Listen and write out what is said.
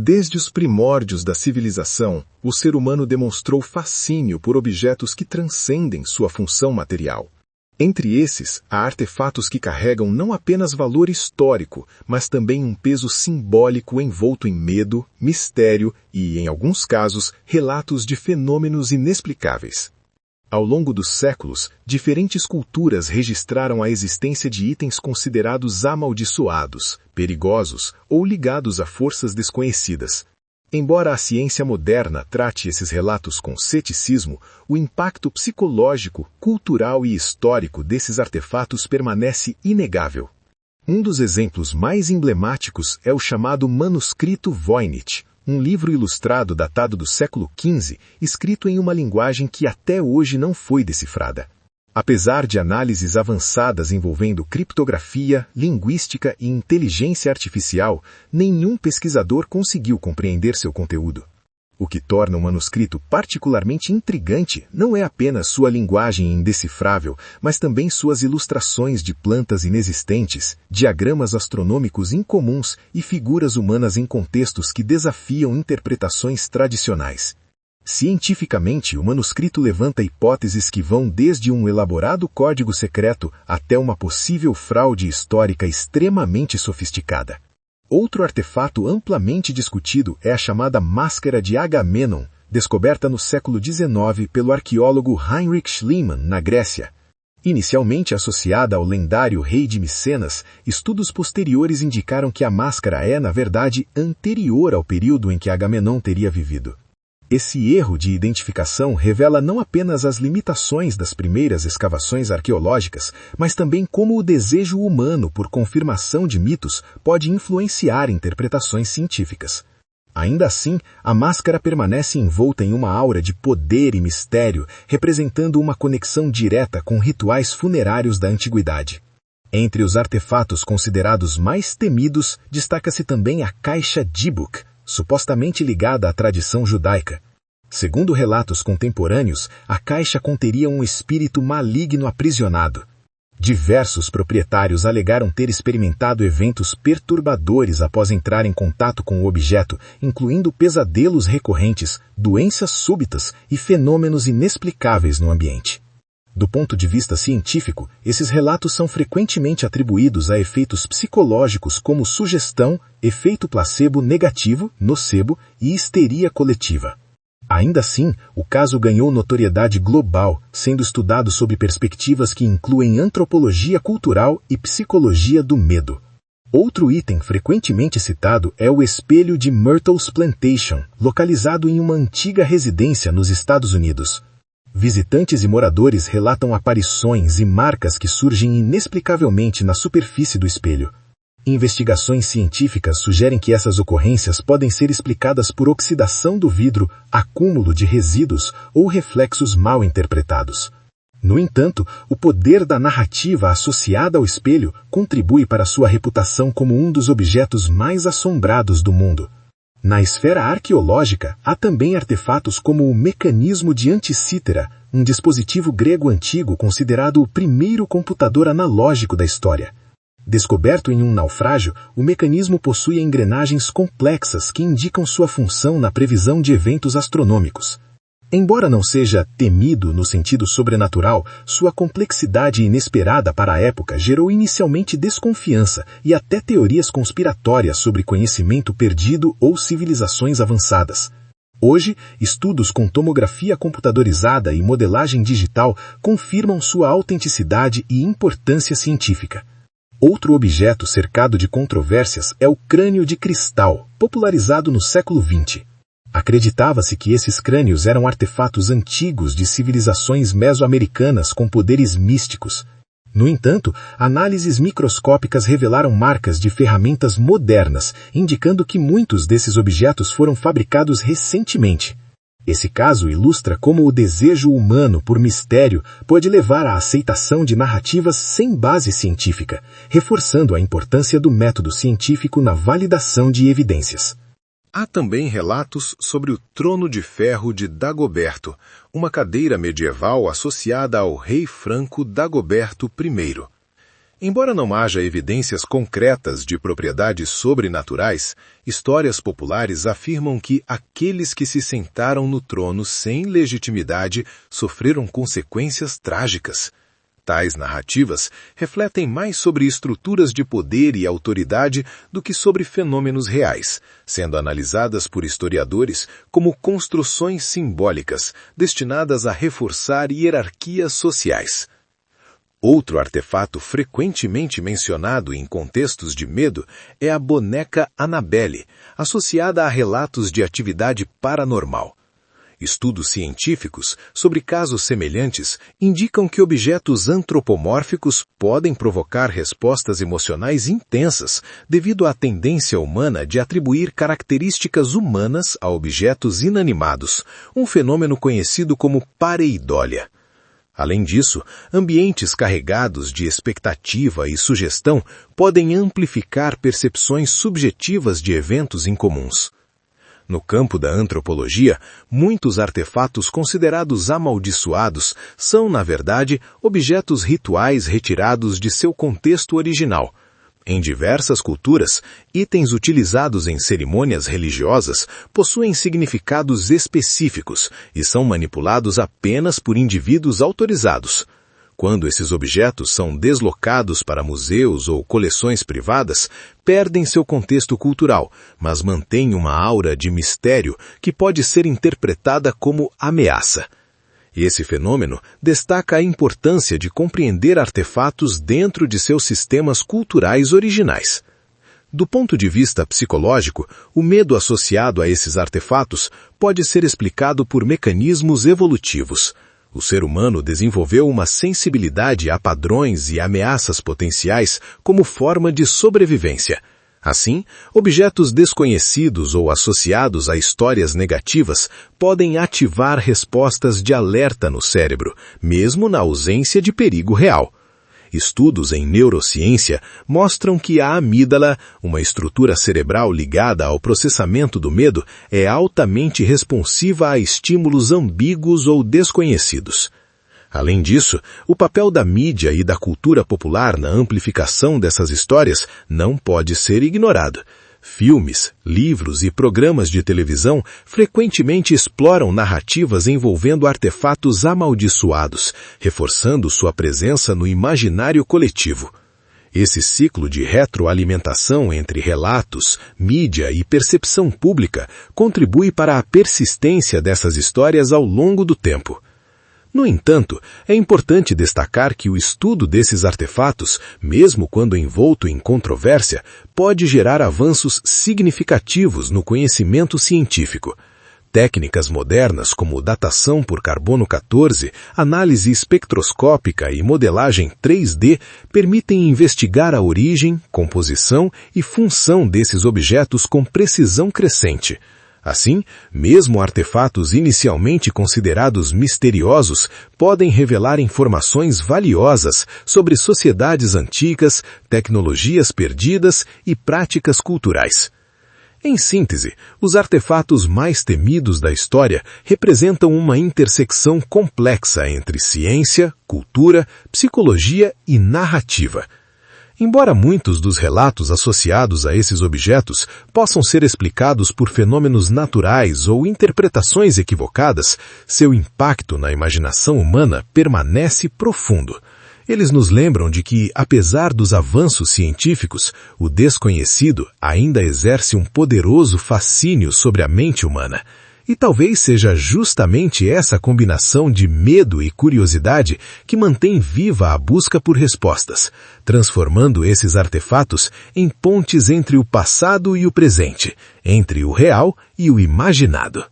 Desde os primórdios da civilização, o ser humano demonstrou fascínio por objetos que transcendem sua função material. Entre esses, há artefatos que carregam não apenas valor histórico, mas também um peso simbólico envolto em medo, mistério e, em alguns casos, relatos de fenômenos inexplicáveis. Ao longo dos séculos, diferentes culturas registraram a existência de itens considerados amaldiçoados, perigosos ou ligados a forças desconhecidas. Embora a ciência moderna trate esses relatos com ceticismo, o impacto psicológico, cultural e histórico desses artefatos permanece inegável. Um dos exemplos mais emblemáticos é o chamado Manuscrito Voynich, um livro ilustrado datado do século XV, escrito em uma linguagem que até hoje não foi decifrada. Apesar de análises avançadas envolvendo criptografia, linguística e inteligência artificial, nenhum pesquisador conseguiu compreender seu conteúdo. O que torna o manuscrito particularmente intrigante não é apenas sua linguagem indecifrável, mas também suas ilustrações de plantas inexistentes, diagramas astronômicos incomuns e figuras humanas em contextos que desafiam interpretações tradicionais. Cientificamente, o manuscrito levanta hipóteses que vão desde um elaborado código secreto até uma possível fraude histórica extremamente sofisticada. Outro artefato amplamente discutido é a chamada Máscara de Agamenon, descoberta no século XIX pelo arqueólogo Heinrich Schliemann, na Grécia. Inicialmente associada ao lendário rei de Micenas, estudos posteriores indicaram que a máscara é, na verdade, anterior ao período em que Agamenon teria vivido. Esse erro de identificação revela não apenas as limitações das primeiras escavações arqueológicas, mas também como o desejo humano por confirmação de mitos pode influenciar interpretações científicas. Ainda assim, a máscara permanece envolta em uma aura de poder e mistério, representando uma conexão direta com rituais funerários da antiguidade. Entre os artefatos considerados mais temidos, destaca-se também a caixa Dybbuk, supostamente ligada à tradição judaica. Segundo relatos contemporâneos, a caixa conteria um espírito maligno aprisionado. Diversos proprietários alegaram ter experimentado eventos perturbadores após entrar em contato com o objeto, incluindo pesadelos recorrentes, doenças súbitas e fenômenos inexplicáveis no ambiente. Do ponto de vista científico, esses relatos são frequentemente atribuídos a efeitos psicológicos como sugestão, efeito placebo negativo, nocebo e histeria coletiva. Ainda assim, o caso ganhou notoriedade global, sendo estudado sob perspectivas que incluem antropologia cultural e psicologia do medo. Outro item frequentemente citado é o espelho de Myrtle's Plantation, localizado em uma antiga residência nos Estados Unidos. Visitantes e moradores relatam aparições e marcas que surgem inexplicavelmente na superfície do espelho. Investigações científicas sugerem que essas ocorrências podem ser explicadas por oxidação do vidro, acúmulo de resíduos ou reflexos mal interpretados. No entanto, o poder da narrativa associada ao espelho contribui para sua reputação como um dos objetos mais assombrados do mundo. Na esfera arqueológica, há também artefatos como o mecanismo de Anticítera, um dispositivo grego antigo considerado o primeiro computador analógico da história. Descoberto em um naufrágio, o mecanismo possui engrenagens complexas que indicam sua função na previsão de eventos astronômicos. Embora não seja temido no sentido sobrenatural, sua complexidade inesperada para a época gerou inicialmente desconfiança e até teorias conspiratórias sobre conhecimento perdido ou civilizações avançadas. Hoje, estudos com tomografia computadorizada e modelagem digital confirmam sua autenticidade e importância científica. Outro objeto cercado de controvérsias é o crânio de cristal, popularizado no século XX. Acreditava-se que esses crânios eram artefatos antigos de civilizações mesoamericanas com poderes místicos. No entanto, análises microscópicas revelaram marcas de ferramentas modernas, indicando que muitos desses objetos foram fabricados recentemente. Esse caso ilustra como o desejo humano por mistério pode levar à aceitação de narrativas sem base científica, reforçando a importância do método científico na validação de evidências. Há também relatos sobre o Trono de Ferro de Dagoberto, uma cadeira medieval associada ao rei franco Dagoberto I. Embora não haja evidências concretas de propriedades sobrenaturais, histórias populares afirmam que aqueles que se sentaram no trono sem legitimidade sofreram consequências trágicas. Tais narrativas refletem mais sobre estruturas de poder e autoridade do que sobre fenômenos reais, sendo analisadas por historiadores como construções simbólicas destinadas a reforçar hierarquias sociais. Outro artefato frequentemente mencionado em contextos de medo é a boneca Annabelle, associada a relatos de atividade paranormal. Estudos científicos sobre casos semelhantes indicam que objetos antropomórficos podem provocar respostas emocionais intensas devido à tendência humana de atribuir características humanas a objetos inanimados, um fenômeno conhecido como pareidólia. Além disso, ambientes carregados de expectativa e sugestão podem amplificar percepções subjetivas de eventos incomuns. No campo da antropologia, muitos artefatos considerados amaldiçoados são, na verdade, objetos rituais retirados de seu contexto original. Em diversas culturas, itens utilizados em cerimônias religiosas possuem significados específicos e são manipulados apenas por indivíduos autorizados. Quando esses objetos são deslocados para museus ou coleções privadas, perdem seu contexto cultural, mas mantêm uma aura de mistério que pode ser interpretada como ameaça. Esse fenômeno destaca a importância de compreender artefatos dentro de seus sistemas culturais originais. Do ponto de vista psicológico, o medo associado a esses artefatos pode ser explicado por mecanismos evolutivos. O ser humano desenvolveu uma sensibilidade a padrões e ameaças potenciais como forma de sobrevivência. Assim, objetos desconhecidos ou associados a histórias negativas podem ativar respostas de alerta no cérebro, mesmo na ausência de perigo real. Estudos em neurociência mostram que a amígdala, uma estrutura cerebral ligada ao processamento do medo, é altamente responsiva a estímulos ambíguos ou desconhecidos. Além disso, o papel da mídia e da cultura popular na amplificação dessas histórias não pode ser ignorado. Filmes, livros e programas de televisão frequentemente exploram narrativas envolvendo artefatos amaldiçoados, reforçando sua presença no imaginário coletivo. Esse ciclo de retroalimentação entre relatos, mídia e percepção pública contribui para a persistência dessas histórias ao longo do tempo. No entanto, é importante destacar que o estudo desses artefatos, mesmo quando envolto em controvérsia, pode gerar avanços significativos no conhecimento científico. Técnicas modernas como datação por carbono 14, análise espectroscópica e modelagem 3D permitem investigar a origem, composição e função desses objetos com precisão crescente. Assim, mesmo artefatos inicialmente considerados misteriosos podem revelar informações valiosas sobre sociedades antigas, tecnologias perdidas e práticas culturais. Em síntese, os artefatos mais temidos da história representam uma intersecção complexa entre ciência, cultura, psicologia e narrativa. Embora muitos dos relatos associados a esses objetos possam ser explicados por fenômenos naturais ou interpretações equivocadas, seu impacto na imaginação humana permanece profundo. Eles nos lembram de que, apesar dos avanços científicos, o desconhecido ainda exerce um poderoso fascínio sobre a mente humana. E talvez seja justamente essa combinação de medo e curiosidade que mantém viva a busca por respostas, transformando esses artefatos em pontes entre o passado e o presente, entre o real e o imaginado.